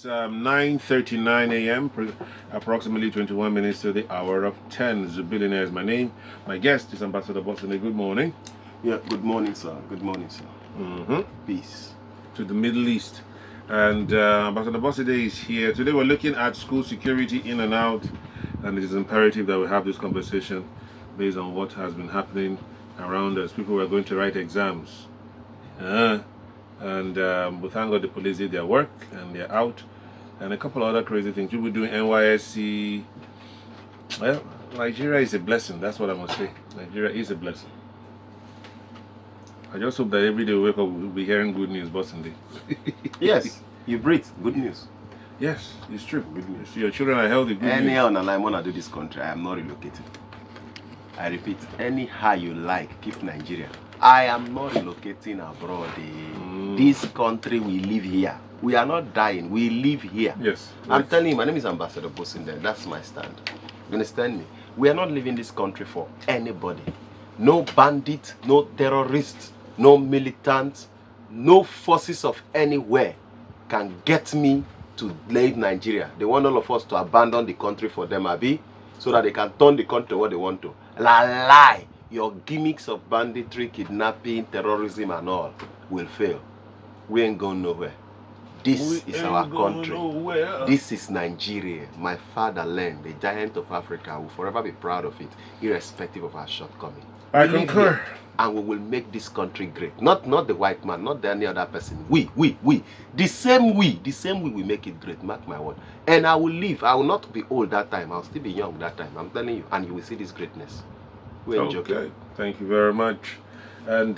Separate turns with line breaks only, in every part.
9:39 a.m., approximately 21 minutes to the hour of 10. Zubilinaire is my name. My guest is Ambassador Boston. Good morning.
Yeah, good morning, sir. Good morning, sir. Peace.
To the Middle East. And Ambassador Boston is here. Today we're looking at school security in and out, and it is imperative that we have this conversation based on what has been happening around us. People were going to write exams. And we thank God the police did their work and they're out, and a couple of other crazy things. People doing NYSC. Well, Nigeria is a blessing. That's what I must say. Nigeria is a blessing. I just hope that every day we wake up we'll be hearing good news, Boston Day.
Yes, you breathe. Good news.
Yes, it's true. Good news. Your children are healthy. Good
Anyhow,
news.
and I want to do this country, I am not relocating. I repeat, anyhow you like, keep Nigeria. I am not relocating abroad. This country, we live here. We are not dying. We live here.
Yes.
I'm telling you, my name is Ambassador Bosinde. That's my stand. You understand me? We are not leaving this country for anybody. No bandit, no terrorist, no militant, no forces of anywhere can get me to leave Nigeria. They want all of us to abandon the country for them, Abi, so that they can turn the country what they want to. Lie. Your gimmicks of banditry, kidnapping, terrorism and all will fail. We ain't going nowhere. This is our country. This is Nigeria, my fatherland, the giant of Africa. I will forever be proud of it, irrespective of our shortcoming.
I concur.
And we will make this country great. Not the white man, not any other person. We. The same we will make it great, mark my word. And I will live. I will not be old that time. I'll still be young that time. I'm telling you. And you will see this greatness.
Okay, thank you very much. And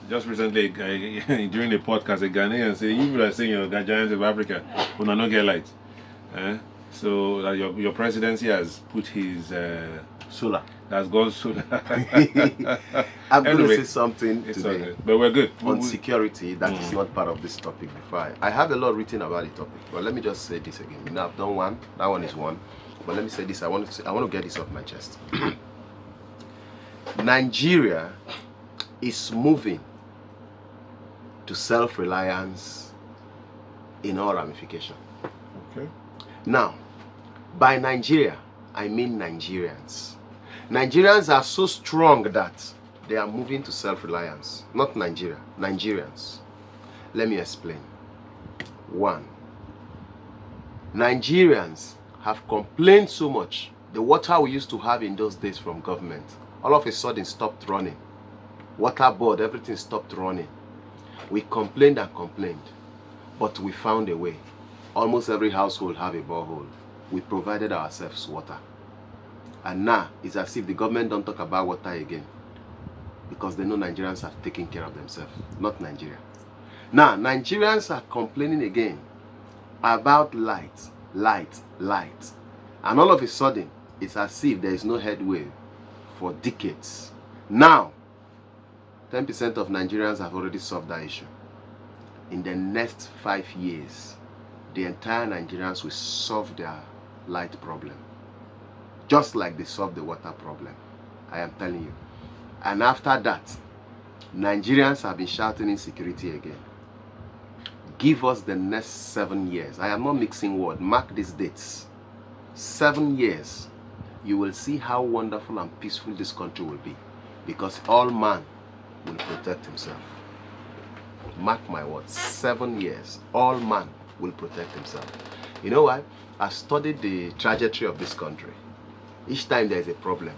just recently, during the podcast, a Ghanaian said, "You are saying you're the giants of Africa, will not get light." So your presidency has put his
solar.
Has gone solar.
I'm going to say something today,
okay. But we're good
on security. That is not part of this topic. Before I have a lot written about the topic, but let me just say this again. You know, I've done one. That one is one. But let me say this. I want to get this off my chest. Nigeria is moving to self-reliance in all ramifications.
Okay.
Now, by Nigeria, I mean Nigerians. Nigerians are so strong that they are moving to self-reliance. Not Nigeria, Nigerians. Let me explain. 1. Nigerians have complained so much. The water we used to have in those days from government, all of a sudden stopped running. Water board, everything stopped running. We complained and complained, but we found a way. Almost every household have a borehole. We provided ourselves water. And now it's as if the government don't talk about water again, because they know Nigerians have taken care of themselves, not Nigeria. Now Nigerians are complaining again about light. And all of a sudden, it's as if there is no headway for decades. Now, 10% of Nigerians have already solved that issue. In the next 5 years, the entire Nigerians will solve their light problem, just like they solved the water problem. I am telling you. And after that, Nigerians have been shouting insecurity again. Give us the next 7 years. I am not mixing words. Mark these dates. 7 years. You will see how wonderful and peaceful this country will be, because all man will protect himself. Mark my words. 7 years. All man will protect himself. You know why? I've studied the trajectory of this country. Each time there is a problem,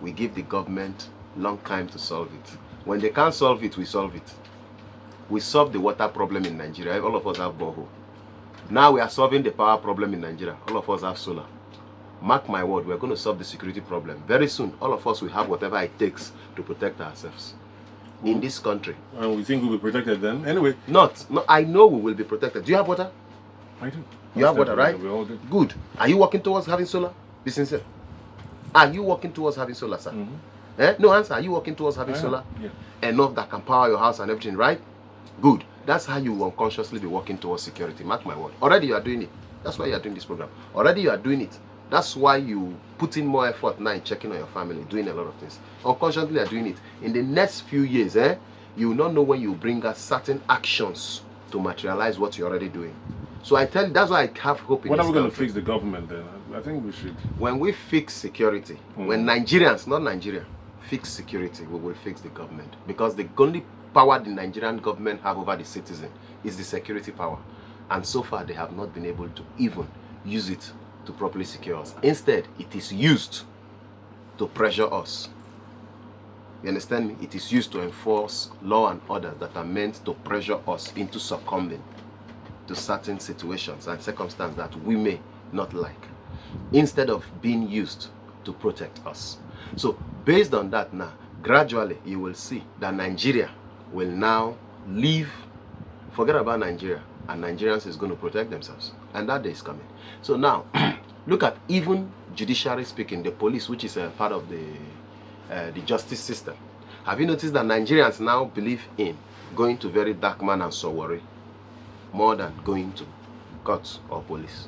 we give the government long time to solve it. When they can't solve it, we solve it. We solved the water problem in Nigeria. All of us have borehole. Now we are solving the power problem in Nigeria. All of us have solar. Mark my word, we're going to solve the security problem. Very soon, all of us will have whatever it takes to protect ourselves in this country.
And we think we'll be protected then? Anyway.
No, I know we will be protected. Do you have water?
I do.
You have water, right?
We all do.
Good. Are you working towards having solar? Be sincere. Are you working towards having solar, sir? No answer. Are you working towards having solar?
Yeah.
Enough that can power your house and everything, right? Good. That's how you will unconsciously be working towards security. Mark my word. Already you are doing it. That's why you are doing this program. Already you are doing it. That's why you put in more effort now in checking on your family, doing a lot of things. Unconsciously you are doing it. In the next few years, you will not know when you bring us certain actions to materialize what you're already doing. So I tell you, that's why I have hope in
What
this
are we going to
country.
fix the government then? I think we should.
When we fix security, when Nigerians, not Nigeria, fix security, we will fix the government. Because the only power the Nigerian government have over the citizen is the security power. And so far, they have not been able to even use it to properly secure us. Instead, it is used to pressure us. You understand me? It is used to enforce law and orders that are meant to pressure us into succumbing to certain situations and circumstances that we may not like, instead of being used to protect us. So based on that now, gradually you will see that Nigeria will now leave, forget about Nigeria, and Nigerians is going to protect themselves. And that day is coming. So now, look at, even judiciary speaking, the police, which is a part of the justice system. Have you noticed that Nigerians now believe in going to very dark man and Sowore more than going to courts or police?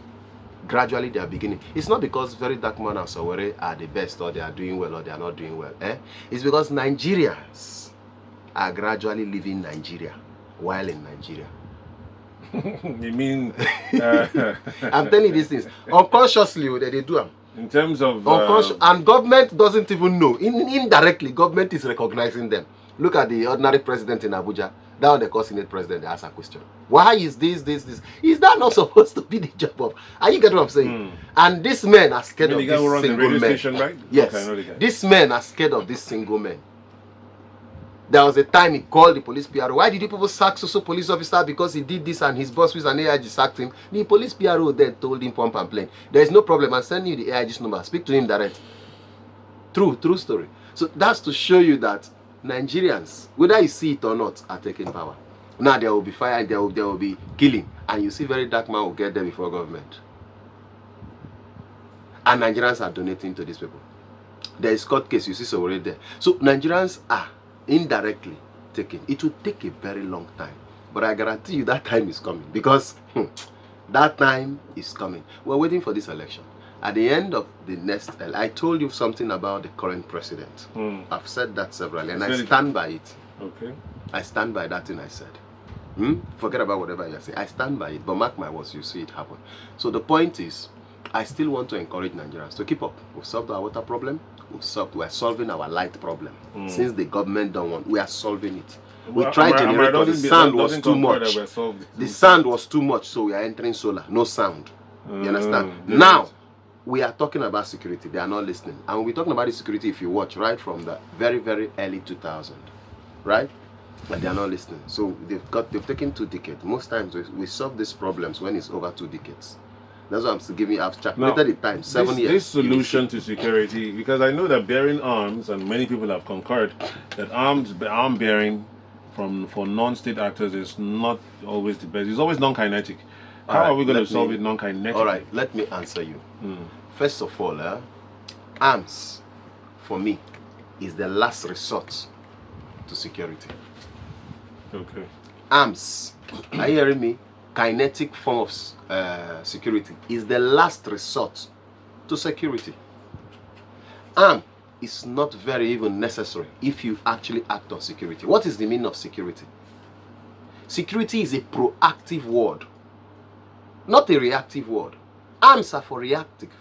Gradually they are beginning. It's not because very dark man and Sowore are the best, or they are doing well, or they are not doing well. It's because Nigerians are gradually leaving Nigeria while in Nigeria.
You mean
I'm telling you these things unconsciously. They do them
in terms of
and government doesn't even know. Indirectly, government is recognizing them. Look at the ordinary president in Abuja. That one they call Senate president. They ask a question: why is this? Is that not supposed to be the job of? Are you getting what I'm saying? And these men are scared of this single man.
Station, right?
Yes,
okay.
These men are scared of this single man. There was a time he called the police PRO. Why did you people sack so police officer? Because he did this, and his boss, who is an AIG, sacked him. The police PRO then told him, pump and plain, there is no problem, I'm sending you the AIG's number. Speak to him direct. True story. So that's to show you that Nigerians, whether you see it or not, are taking power. Now there will be fire, and there will be killing, and you see very dark man will get there before government. And Nigerians are donating to these people. There is court case, you see, so already there. So Nigerians are indirectly taken. It will take a very long time, but I guarantee you that time is coming, because that time is coming. We're waiting for this election. At the end of the next, I told you something about the current president. I've said that severally, and I stand by it.
Okay.
I stand by that thing I said. Forget about whatever you say. I stand by it, but mark my words, you see it happen. So the point is, I still want to encourage Nigerians to keep up. We've solved our water problem. We're solving our light problem. Since the government don't want, we are solving it. We tried generator, the sound was too much. The sound was too much, so we are entering solar. No sound. You understand? Now, we are talking about security. They are not listening. And we're talking about the security, if you watch, right from the very, very early 2000. Right? But they are not listening. So they've taken 2 decades. Most times we solve these problems when it's over 2 decades. That's why I'm still giving you, I've calculated the time, 7 years.
This solution to security, because I know that bearing arms, and many people have concurred, that arm bearing for non-state actors is not always the best. It's always non-kinetic. How are we going to solve it non-kinetic?
All right, let me answer you. First of all, arms, for me, is the last resort to security.
Okay.
Arms, are you hearing me? Kinetic form of security is the last resort to security. Arm is not very even necessary if you actually act on security. What is the meaning of security? Security is a proactive word, not a reactive word. Arms are for reactive.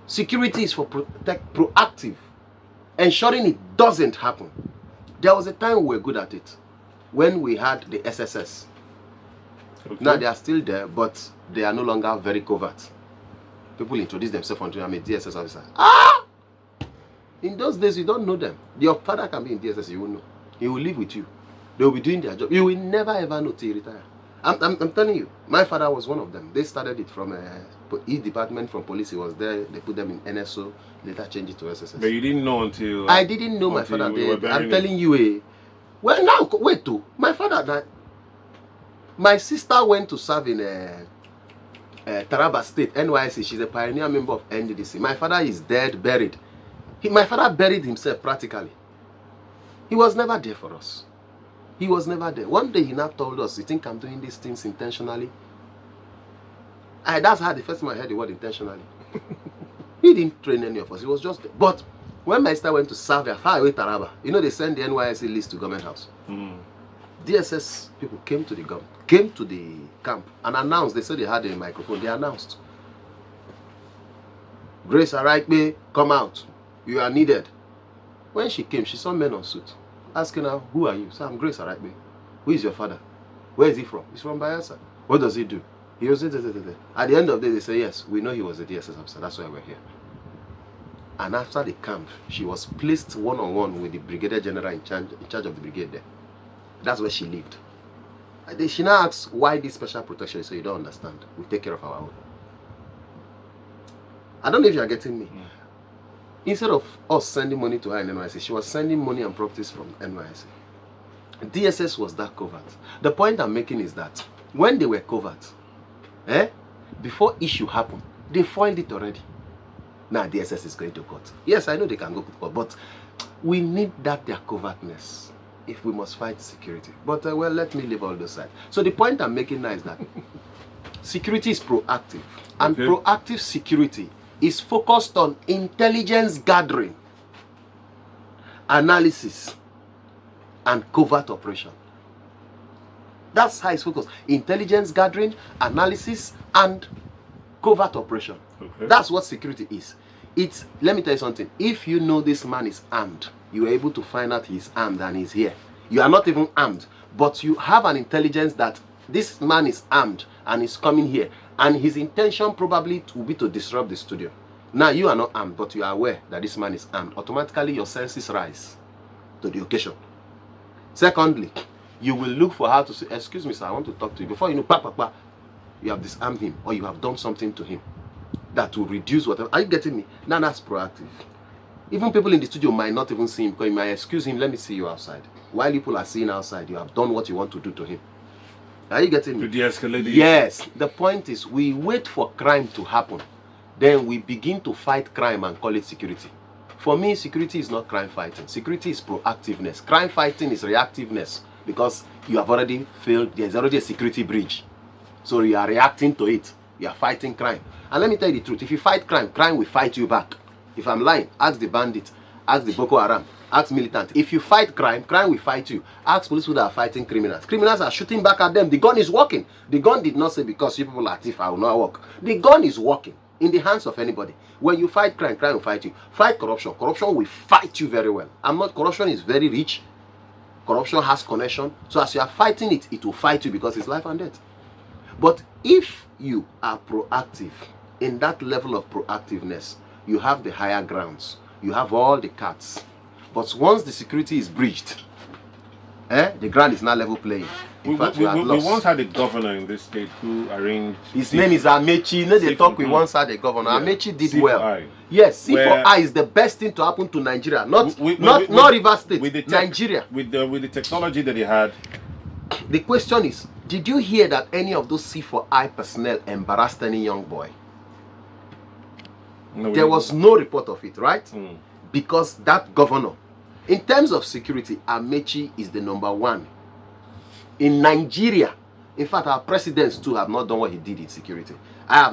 Security is for proactive, ensuring it doesn't happen. There was a time we were good at it, when we had the SSS. Okay. Now they are still there, but they are no longer very covert. People introduce themselves onto, I'm a DSS officer. In those days, you don't know them. Your father can be in DSS, you won't know. He will live with you. They will be doing their job. You will never ever know till you retire. I'm telling you, my father was one of them. They started it from E department from police. He was there. They put them in NSO. Later changed it to SSS.
But you didn't know until
I didn't know my father. I'm telling you, well now wait to my father died. My sister went to serve in Taraba State, NYC. She's a pioneer member of NDDC. My father is dead, buried. My father buried himself practically. He was never there for us. He was never there. One day he now told us, you think I'm doing these things intentionally? That's how the first time I heard the word intentionally. He didn't train any of us. He was just there. But when my sister went to serve far away Taraba, you know they send the NYC list to government house. DSS people came to the camp and announced. They said they had a microphone. They announced, Grace Araikpe, come out. You are needed. When she came, she saw men on suit, asking her, who are you? So I'm Grace Araikpe. Who is your father? Where is he from? He's from Bayelsa. What does he do? He was at the end of the day, they say, yes, we know he was a DSS officer. That's why we're here. And after the camp, she was placed one-on-one with the brigadier general in charge of the brigade there. That's where she lived. She now asks, why this special protection? So you don't understand. We take care of our own. I don't know if you are getting me. Instead of us sending money to her in NYC, she was sending money and properties from NYC. DSS was that covert. The point I'm making is that when they were covert, before issue happened, they foiled it already. Now DSS is going to court. Yes, I know they can go to court, but we need that their covertness if we must fight security. But well, let me leave all those aside. So the point I'm making now is that security is proactive, and proactive security is focused on intelligence gathering, analysis, and covert operation. That's how it's focused. Intelligence gathering, analysis, and covert operation. That's what security is. Let me tell you something. If you know this man is armed, you are able to find out he's armed and he's here. You are not even armed, but you have an intelligence that this man is armed and is coming here, and his intention probably will be to disrupt the studio. Now you are not armed, but you are aware that this man is armed. Automatically your senses rise to the occasion. Secondly, you will look for how to say, excuse me sir, I want to talk to you. Before you know, you have disarmed him, or you have done something to him that will reduce whatever. Are you getting me? Now that's proactive. Even people in the studio might not even see him, because you might excuse him, let me see you outside. While people are seeing outside, you have done what you want to do to him. Are you getting me?
To de-escalate the
Yes. The point is, we wait for crime to happen. Then we begin to fight crime and call it security. For me, security is not crime fighting. Security is proactiveness. Crime fighting is reactiveness, because you have already failed. There's already a security breach. So you are reacting to it. You are fighting crime. And let me tell you the truth. If you fight crime, crime will fight you back. If I'm lying, ask the bandit, ask the Boko Haram, ask militant. If you fight crime, crime will fight you. Ask police who are fighting criminals. Criminals are shooting back at them. The gun is working. The gun did not say, because you people are thief, I will not work. The gun is working in the hands of anybody. When you fight crime, crime will fight you. Fight corruption. Corruption will fight you very well. Corruption is very rich. Corruption has connection. So as you are fighting it, it will fight you, because it's life and death. But if you are proactive, in that level of proactiveness, you have the higher grounds. You have all the cards. But once the security is breached, the ground is not level playing. In fact, we
once had a governor in this state who arranged...
His name is Amechi. You know, they talk, we once had a governor. Yeah. Amechi did well.
C4I.
Yes, C4I is the best thing to happen to Nigeria. Not Rivers State, Nigeria.
With the technology that he had.
The question is, did you hear that any of those C4I personnel embarrassed any young boy? No, there was no report of it, right? Because that governor, in terms of security, Amechi is the #1 in Nigeria. In fact, our presidents too have not done what he did in security. I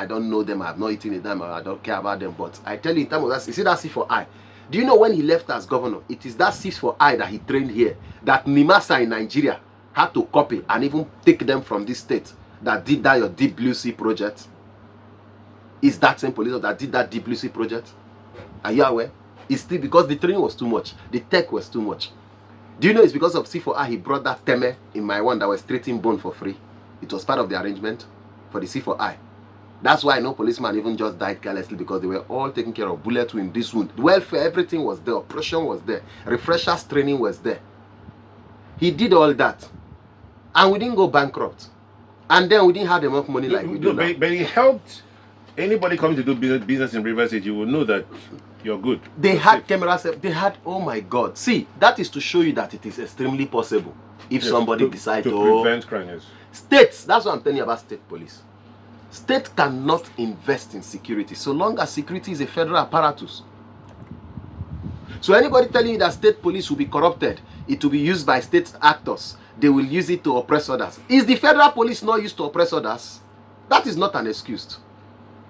don't know them, I have not eaten with them, I don't care about them, but I tell you, in terms of that, you see that C4I. Do you know when he left as governor, it is that C4I that he trained here, that Nimasa in Nigeria had to copy and even take them from this state, that did that your Deep Blue Sea project. Is that same police that did that Deep Blue Sea project? Are you aware? It's still because the training was too much, the tech was too much. Do you know it's because of C4I he brought that Teme in my one that was treating bone for free? It was part of the arrangement for the C4I. That's why no policeman even just died carelessly, because they were all taking care of bullet wound, this wound. Welfare, everything was there, operation was there, refreshers training was there. He did all that. And we didn't go bankrupt. And then we didn't have enough money like we do now.
But he helped anybody coming to do business in River State. You will know that you're good.
They had cameras. They had, oh my God. See, that is to show you that it is extremely possible if somebody decides
to prevent crime.
States, that's what I'm telling you about state police. State cannot invest in security so long as security is a federal apparatus. So anybody telling you that state police will be corrupted, it will be used by state actors, they will use it to oppress others. Is the federal police not used to oppress others? That is not an excuse.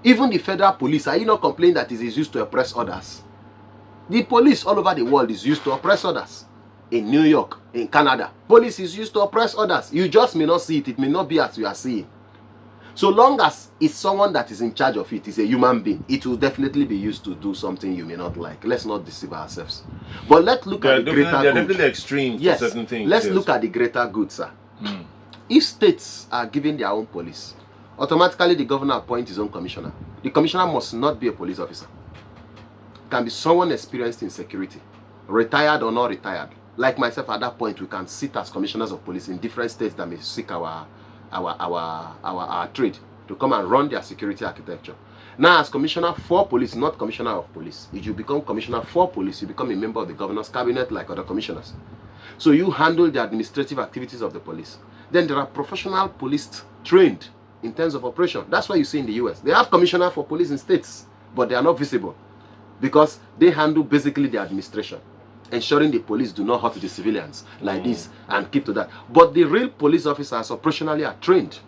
Even the federal police, are you not complaining that it is used to oppress others? The police all over the world is used to oppress others. in New York, in Canada. Police is used to oppress others. You just may not see it. It may not be as you are seeing. So long as it's someone that is in charge of it, is a human being, it will definitely be used to do something you may not like. Let's not deceive ourselves. But let's look at the greater good.
There are definitely extremes to certain things.
Let's look at the greater good, sir. If states are given their own police, automatically the governor appoints his own commissioner. The commissioner must not be a police officer. It can be someone experienced in security, retired or not retired. Like myself, at that point, we can sit as commissioners of police in different states that may seek our trade to come and run their security architecture. Now, as commissioner for police, not commissioner of police, if you become commissioner for police, you become a member of the governor's cabinet like other commissioners. So you handle the administrative activities of the police. Then there are professional police trained in terms of operation. That's why you see in the US, they have commissioner for police in states, but they are not visible because they handle basically the administration, ensuring the police do not hurt the civilians like this and keep to that. But the real police officers operationally are trained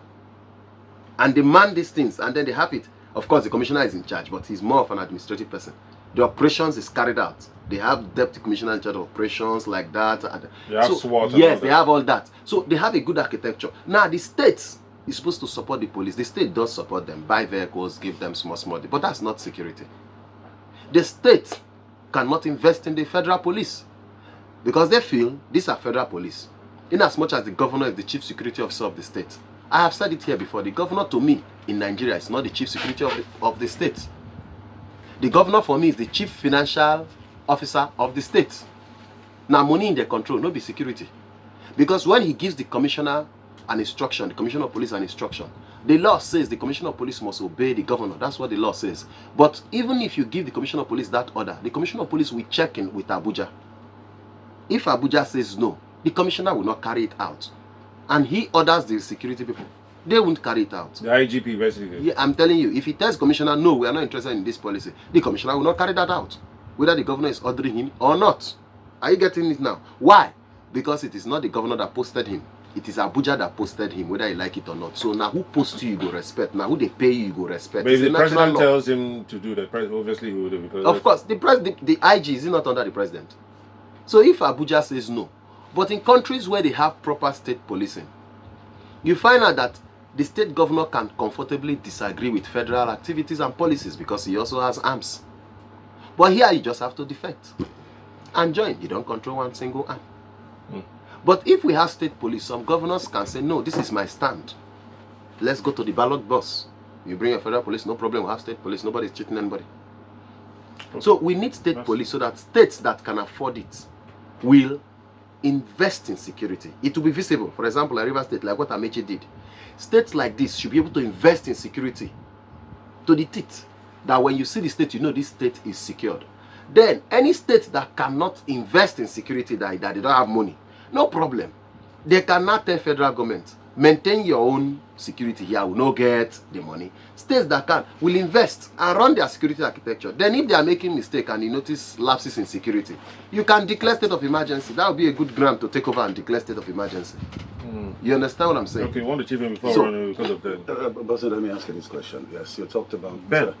and they man these things, and then they have it. Of course, the commissioner is in charge, but he's more of an administrative person. The operations is carried out. They have deputy commissioner in charge of operations like that.
They have SWAT.
Yes, they have all that. So they have a good architecture. Now, the state is supposed to support the police. The state does support them, buy vehicles, give them small, but that's not security. The state cannot invest in the federal police because they feel these are federal police. In as much as the governor is the chief security officer of the state. I have said it here before. The governor to me in Nigeria is not the chief security of the state. The governor for me is the chief financial officer of the state. Now money in their control, not be security. Because when he gives the commissioner an instruction, the commissioner of police an instruction, the law says the commissioner of police must obey the governor. That's what the law says. But even if you give the commissioner of police that order, the commissioner of police will check in with Abuja. If Abuja says no, the commissioner will not carry it out. And he orders the security people. They won't carry it out.
The IGP basically.
Yeah, I'm telling you, if he tells commissioner, no, we are not interested in this policy, the commissioner will not carry that out. Whether the governor is ordering him or not. Are you getting it now? Why? Because it is not the governor that posted him. It is Abuja that posted him, whether you like it or not. So now who posts you, you go respect. Now who they pay you, you go respect.
But if the president tells him to do that, obviously he will do, because
of course, the IG is not under the president. So if Abuja says no, but in countries where they have proper state policing, you find out that the state governor can comfortably disagree with federal activities and policies because he also has arms. But here you just have to defect and join. You don't control one single arm. But if we have state police, some governors can say, no, this is my stand. Let's go to the ballot box. You bring a federal police, no problem. We have state police. Nobody's cheating anybody. Okay. So we need state police so that states that can afford it will invest in security. It will be visible. For example, a River State, like what Amechi did. States like this should be able to invest in security to the teeth. That when you see the state, you know this state is secured. Then, any state that cannot invest in security, that they don't have money, no problem. They cannot tell federal government, maintain your own security here, will not get the money. States that can will invest and run their security architecture. Then if they are making mistake and you notice lapses in security, you can declare state of emergency. That would be a good grant to take over and declare state of emergency. You understand what I'm saying?
Okay, want to chip in before because of that.
But let me ask you this question. Yes, you talked about
Ben.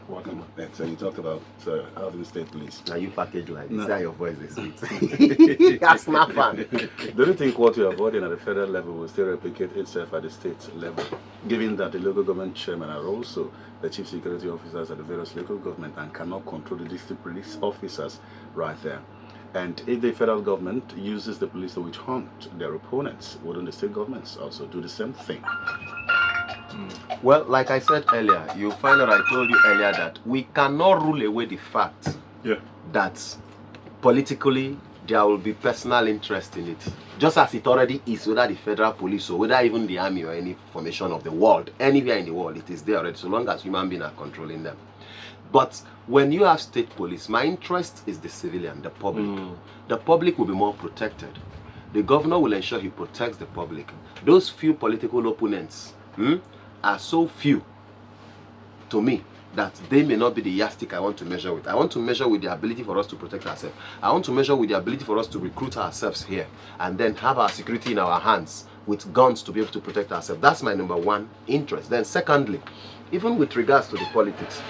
So you talked about having state police.
Now you package like this. That your voice is sweet. That's not fun.
Do you think what you're avoiding at the federal level will still replicate itself at the state level, given that the local government chairman are also the chief security officers at the various local government and cannot control the district police officers right there? And if the federal government uses the police to witch hunt their opponents, wouldn't the state governments also do the same thing?
Well, like I said earlier, you find out I told you earlier that we cannot rule away the fact that politically there will be personal interest in it. Just as it already is, whether the federal police or whether even the army or any formation of the world, anywhere in the world, it is there already, so long as human beings are controlling them. But when you have state police, my interest is the civilian, the public. The public will be more protected. The governor will ensure he protects the public. Those few political opponents are so few to me that they may not be the yardstick I want to measure with. I want to measure with the ability for us to protect ourselves. I want to measure with the ability for us to recruit ourselves here and then have our security in our hands with guns to be able to protect ourselves. That's my number one interest. Then secondly, even with regards to the politics,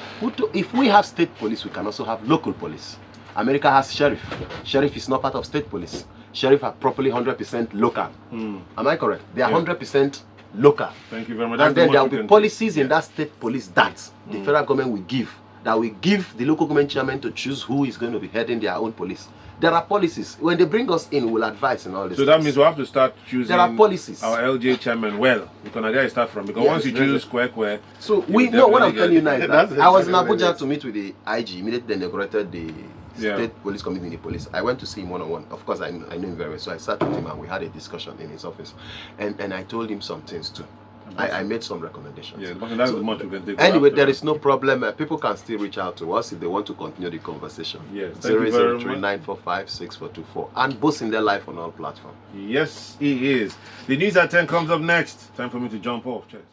if we have state police, we can also have local police. America has sheriff. Sheriff is not part of state police. sheriff are properly 100% local.
Mm.
Am I correct? They are
Yeah.
100% local.
Thank you very much. That's
And then
the
there
most
will
we
be
can
policies
do.
in that state police that the federal government will give. That will give the local government chairman to choose who is going to be heading their own police. There are policies. When they bring us in, we'll advise in all this.
So that means we have to start choosing
there are policies.
our LJ chairman well. Because Nigeria is start from. Because
Yes,
once you choose Kwekwe,
So
you
we
will
know what I'm
definitely
telling you
get-
now is
That's
that I was in
exactly what it
Abuja
is.
to meet with the IG immediately they inaugurated the
Yeah.
state police committee in the police. I went to see him one-on-one. Of course, I know him very well. So I sat with him and we had a discussion in his office. And I told him some things too. I made some recommendations.
Yeah, but that's the much we can take.
Anyway,
after
there
that.
is no problem. People can still reach out to us if they want to continue the conversation.
Yes, thank you very much.
003-945-6424 and both in their life on all platforms.
Yes, he is. The news at 10 comes up next. Time for me to jump off. Cheers.